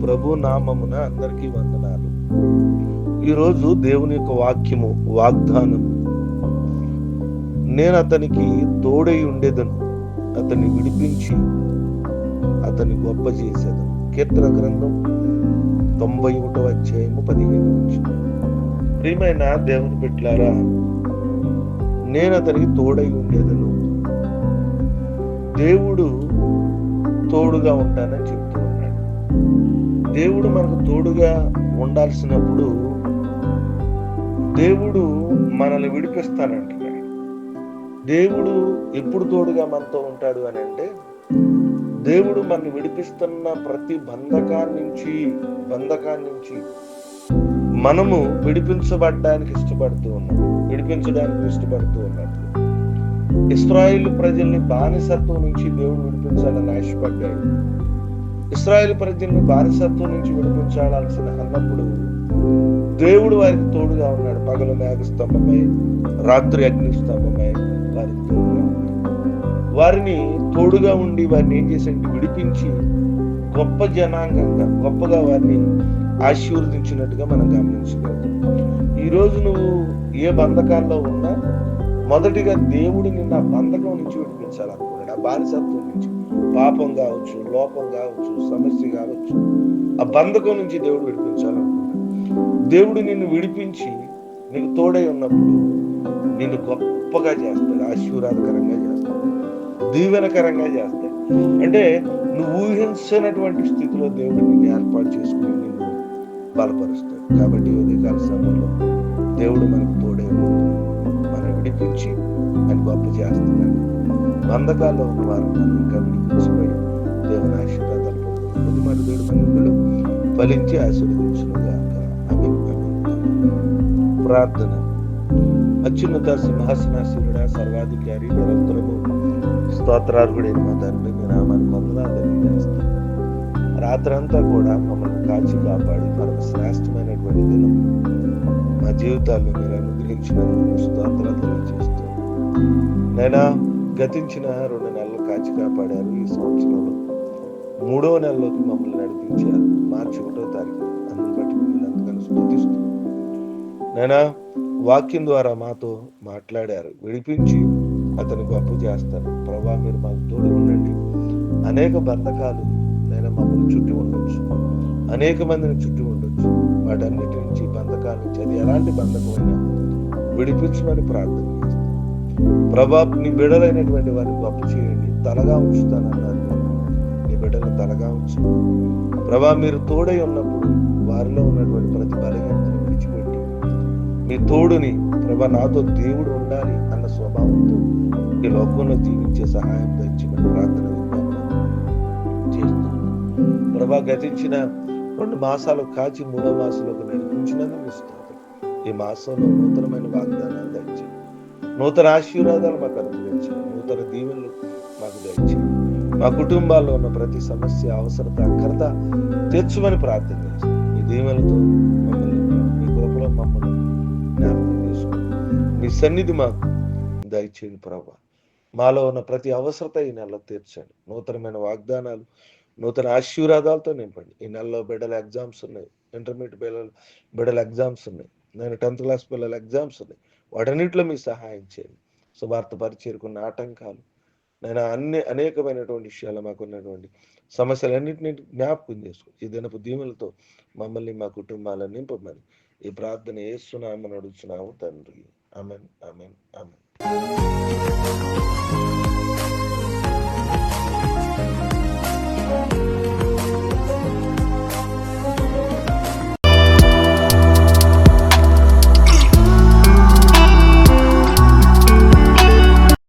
ప్రభు నామమున అందరికీ వందనాలు. ఈరోజు దేవుని యొక్క వాక్యము, వాగ్దానము, నేను అతనికి తోడై ఉండేదను, అతన్ని విడిపించి అతన్ని గొప్ప చేసేదను. కీర్తన గ్రంథం 91వ అధ్యాయము 15వ వచనం. ప్రియమైన దేవుని బిడ్డలారా, నేను అతనికి తోడై ఉండేదను. దేవుడు తోడుగా ఉంటానని చెప్తూ ఉన్నాడు. దేవుడు మనకు తోడుగా ఉండాల్సినప్పుడు దేవుడు మనల్ని విడిపిస్తానంటున్నాడు. దేవుడు ఎప్పుడు తోడుగా మనతో ఉంటాడు అని అంటే, దేవుడు మనల్ని విడిపిస్తున్న ప్రతి బంధకాన్ని నుంచి మనము విడిపించడానికి ఇష్టపడుతూ ఉన్నప్పుడు ఇశ్రాయేలు ప్రజల్ని బానిసత్వం నుంచి దేవుడు విడిపించాలని ఆశపడ్డాడు. ఇశ్రాయేలు ప్రజల్ని బానిసత్వం నుంచి విడిపించాల్సిన అన్నప్పుడు దేవుడు వారికి తోడుగా ఉన్నాడు. పగలు మేఘస్తంభమై, రాత్రి అగ్నిస్తంభమై వారికి తోడుగా ఉన్నాడు. వారిని తోడుగా ఉండి వారిని ఏం చేశాడు? విడిపించి గొప్ప జనాంగంగా, గొప్పగా వారిని ఆశీర్వదించినట్టుగా మనం గమనించగలుగుతాం. ఈరోజు నువ్వు ఏ బంధకాల్లో ఉన్నా, మొదటిగా దేవుడు నిన్ను ఆ బంధకం నుంచి విడిపించాలనుకున్నాడు. ఆ బానిసత్వం నుంచి, పాపం కావచ్చు, లోపం కావచ్చు, సమస్య కావచ్చు, ఆ బంధకం నుంచి దేవుడు విడిపించాలనుకున్నాడు. దేవుడు నిన్ను విడిపించి నీకు తోడై ఉన్నప్పుడు నిన్ను గొప్పగా చేస్తాడు, ఆశీర్వాదకరంగా చేస్తాడు, దీవెనకరంగా చేస్తాడు. అంటే నువ్వు ఊహించినటువంటి స్థితిలో దేవుడు నిన్ను ఏర్పాటు చేసుకుని నిన్ను బలపరుస్తాడు. కాబట్టి ఉదయకాల సమయంలో దేవుడు మనకు తోడై మనం విడిపించి అని గొప్ప చేస్తున్నాడు. బంధకాల్లో ఉన్న వారు మనం ఇంకా విడిపించబడి దేవుని ఆశీర్వాదాలు పొందుతారు. కొద్ది మాట దేవుడు మనలో ఫలించి ఆశీర్వదించునుగాక. ఆమేన్. ప్రార్థన. అత్యున్నత సింహాసనాసీనుడా, సర్వాధికారి, నిరంతరము స్తోత్రార్హుడైన మా తండ్రి, మీ నామాన్ని వందనాలు తెలియజేస్తాను. రాత్రంతా కూడా మమ్మల్ని కాచి కాపాడి మనకు శ్రేష్టమైనటువంటి దినం మా జీవితాల్లో మీరు అనుగ్రహించినందుకు స్తోత్రాలు తెలియజేస్తాను. నైనా గతించిన 2 నెలలు కాచి కాపాడారు. ఈ సంవత్సరంలో 3వ నెలలోకి మమ్మల్ని నడిపించారు. మార్చి 1వ తారీఖు. అందుని బట్టి మిమ్మల్ని ఎంతగానో స్తుతిస్తూ, నైనా వాక్యం ద్వారా మాతో మాట్లాడారు. విడిపించి అతను గొప్ప చేస్తాను. ప్రభా, మీరు మాకు తోడు ఉండండి. అనేక బంధకాలు నేను మమ్మల్ని చుట్టి ఉండొచ్చు, అనేక మందిని చుట్టి ఉండొచ్చు. వాటన్నిటి నుంచి, బంధకాల నుంచి, అది ఎలాంటి బంధకమైనా విడిపించమని ప్రార్థన చేస్తాను. ప్రభా, నీ బిడ్డలైనటువంటి వారిని గొప్ప చేయండి. తలగా ఉంచుతానన్నారు. నీ బిడ్డలను తలగా ఉంచు ప్రభా. మీరు తోడై ఉన్నప్పుడు వారిలో ఉన్నటువంటి ప్రతి బలహీనతను విడిచిపెట్టి మీ తోడుని, ప్రభా, నాతో దేవుడు ఉండాలి అన్న స్వభావంతో ఈ లోకంలో జీవించే సహాయం తెచ్చమని ప్రార్థన చేస్తున్నాను. ప్రభా, గతించిన 2 మాసాలు కాచి 3వ మాసంలోకి నడిపించినందుకు స్తోత్రం. ఈ మాసంలో నూతనమైన వాగ్దానాలు దయచేయండి, నూతన ఆశీర్వాదాలు మాకు అనుగ్రహించండి, నూతన దీవెనలు మాకు దయచేయండి. మా కుటుంబాల్లో ఉన్న ప్రతి సమస్య, అవసరత, అక్కరత తీర్చమని ప్రార్థన చేస్తాం. మీ దీవెనలతో మమ్మల్ని, మీ కృపలో మమ్మల్ని జ్ఞాపకం చేసుకోండి. మీ సన్నిధి మాకు దయచేయండి ప్రభా. మాలో ఉన్న ప్రతి అవసరత ఈ నెలలో తీర్చండి. నూతనమైన వాగ్దానాలు, నూతన ఆశీర్వాదాలతో నింపండి. ఈ నెలలో బిడ్డల ఎగ్జామ్స్ ఉన్నాయి, ఇంటర్మీడియట్ బిడ్డల ఎగ్జామ్స్ ఉన్నాయి, నేను 10th క్లాస్ పిల్లల ఎగ్జామ్స్ ఉన్నాయి. వాటన్నిటిలో మీ సహాయం చేయండి. సువార్త పరిచర్యకున్న ఆటంకాలు, నేను అనేకమైనటువంటి విషయాలు, మాకున్నటువంటి సమస్యలన్నింటినీ జ్ఞాపకం చేసుకోండి. ఈ దినపు దీవెనలతో మమ్మల్ని, మా కుటుంబాలను నింపమని ఈ ప్రార్థన యేసునామమున అడుగుచున్నాము తండ్రి. ఆమేన్, ఆమేన్, ఆమేన్.